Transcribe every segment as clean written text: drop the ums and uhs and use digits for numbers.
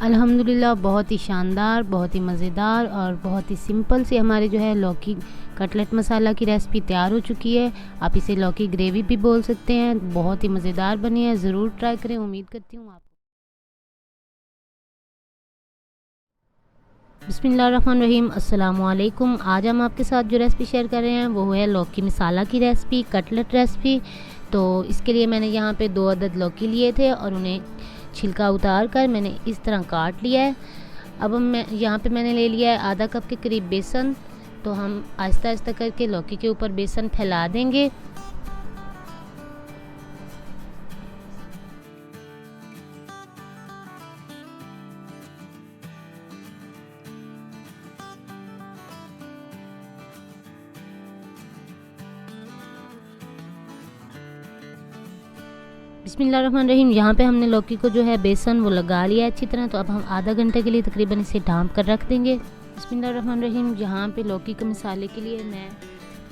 अल्हम्दुलिल्लाह बहुत ही शानदार, बहुत ही मज़ेदार और बहुत ही सिंपल से हमारे जो है लौकी कटलेट मसाला की रेसिपी तैयार हो चुकी है। आप इसे लौकी ग्रेवी भी बोल सकते हैं। बहुत ही मज़ेदार बनी है, ज़रूर ट्राई करें। उम्मीद करती हूँ आप बिस्मिल्लाहिर्रहमानिर्रहीम। अस्सलामुअलैकुम। आज हम आपके साथ जो रेसिपी शेयर कर रहे हैं वो है लौकी मसाला की रेसिपी, कटलेट रेसिपी। तो इसके लिए मैंने यहाँ पे 2 अदद लौकी लिए थे और उन्हें छिलका उतार कर मैंने इस तरह काट लिया है। अब मैं यहाँ पे मैंने ले लिया है आधा कप के करीब बेसन। तो हम आहिस्ता आहिस्ता करके लौकी के ऊपर बेसन फैला देंगे। बिस्मिल्लाहिर्रहमानिर्रहीम। यहाँ पे हमने लौकी को जो है बेसन वो लगा लिया है अच्छी तरह। तो अब हम आधा घंटे के लिए तकरीबन इसे ढाँप कर रख देंगे। बिस्मिल्लाहिर्रहमानिर्रहीम। यहाँ पे लौकी के मसाले के लिए मैं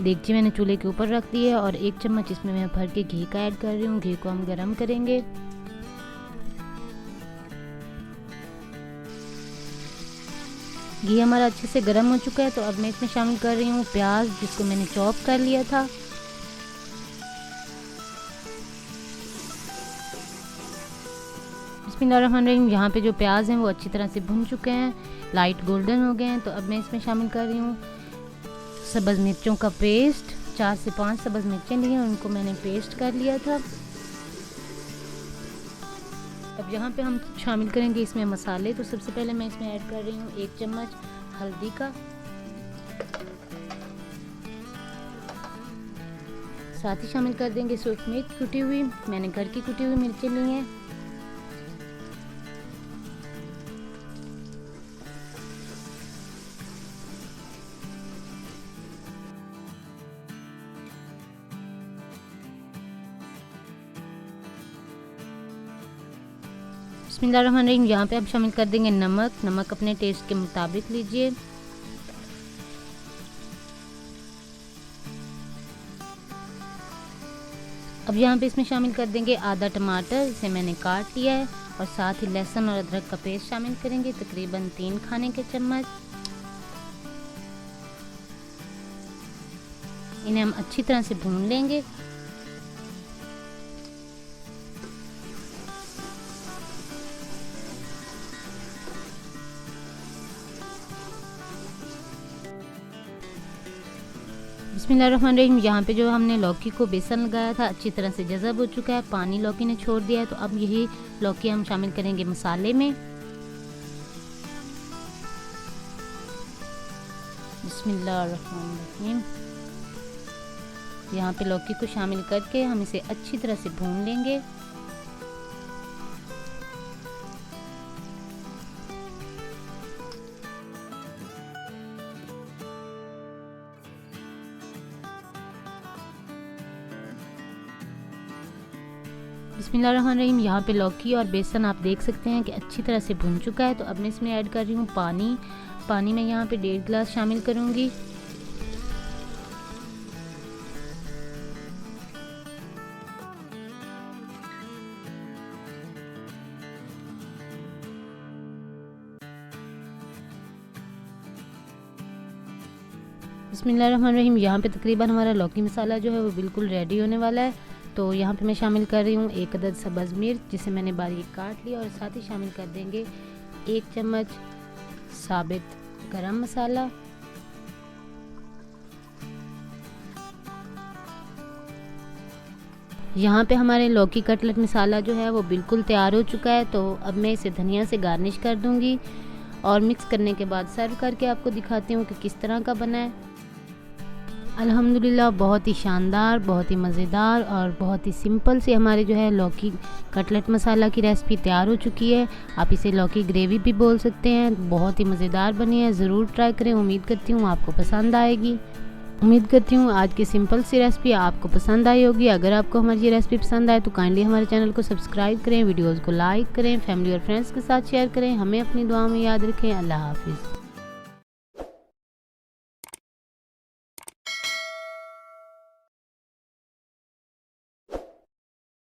देगची मैंने चूल्हे के ऊपर रख दी है और 1 चम्मच इसमें मैं भर के घी का ऐड कर रही हूँ। घी को हम गरम करेंगे। घी हमारा अच्छे से गर्म हो चुका है। तो अब मैं इसमें शामिल कर रही हूँ प्याज, जिसको मैंने चॉप कर लिया था। बिस्मिल्लाहिर्रहमानिर्रहीम। यहाँ पे जो प्याज हैं वो अच्छी तरह से भुन चुके हैं, लाइट गोल्डन हो गए हैं। तो अब मैं इसमें शामिल कर रही हूँ सब्ज़ मिर्चों का पेस्ट। 4 से 5 सब्ज़ मिर्चें ली हैं, उनको मैंने पेस्ट कर लिया था। अब यहाँ पे हम शामिल करेंगे इसमें मसाले। तो सबसे पहले मैं इसमें ऐड कर रही हूँ 1 चम्मच हल्दी का, साथ ही शामिल कर देंगे सूख मिर्च कुटी हुई। मैंने घर की कुटी हुई मिर्चें ली हैं। बिस्मिल्लाहिर्रहमानिर्रहीम। यहाँ पे अब शामिल कर देंगे नमक। नमक अपने टेस्ट के मुताबिक लीजिए। अब यहाँ पे इसमें शामिल कर देंगे आधा टमाटर, इसे मैंने काट लिया है। और साथ ही लहसुन और अदरक का पेस्ट शामिल करेंगे, तकरीबन 3 खाने के चम्मच। इन्हें हम अच्छी तरह से भून लेंगे। बिस्मिल्लाहिर्रहमानिर्रहीम। यहाँ पे जो हमने लौकी को बेसन लगाया था अच्छी तरह से जज़ब हो चुका है, पानी लौकी ने छोड़ दिया है। तो अब यही लौकी हम शामिल करेंगे मसाले में। बिस्मिल्लाहिर्रहमानिर्रहीम। यहाँ पे लौकी को शामिल करके हम इसे अच्छी तरह से भून लेंगे। बिस्मिल्लाहिर्रहमानिर्रहीम। यहाँ पे लौकी और बेसन आप देख सकते हैं कि अच्छी तरह से भुन चुका है। तो अब मैं इसमें ऐड कर रही हूँ पानी। पानी में यहाँ पे 1.5 गिलास शामिल करूँगी। बिस्मिल्लाहिर्रहमानिर्रहीम। यहाँ पे तकरीबन हमारा लौकी मसाला जो है वो बिल्कुल रेडी होने वाला है। तो यहाँ पे मैं शामिल कर रही हूँ 1 अदद सब्ज़ मिर्च, जिसे मैंने बारीक काट लिया। और साथ ही शामिल कर देंगे 1 चम्मच साबित गरम मसाला। यहाँ पे हमारे लौकी कटलेट मसाला जो है वो बिल्कुल तैयार हो चुका है। तो अब मैं इसे धनिया से गार्निश कर दूँगी और मिक्स करने के बाद सर्व करके आपको दिखाती हूँ कि किस तरह का बना है। अल्हम्दुलिल्लाह बहुत ही शानदार, बहुत ही मज़ेदार और बहुत ही सिंपल से हमारे जो है लौकी कटलेट मसाला की रेसिपी तैयार हो चुकी है। आप इसे लौकी ग्रेवी भी बोल सकते हैं। बहुत ही मज़ेदार बनी है, ज़रूर ट्राई करें। उम्मीद करती हूँ आपको पसंद आएगी। उम्मीद करती हूँ आज की सिंपल सी रेसिपी आपको पसंद आई होगी। अगर आपको हमारी ये रेसिपी पसंद आए तो काइंडली हमारे चैनल को सब्सक्राइब करें, वीडियोज़ को लाइक करें, फैमिली और फ्रेंड्स के साथ शेयर करें। हमें अपनी दुआ में याद रखें। अल्लाह हाफिज़।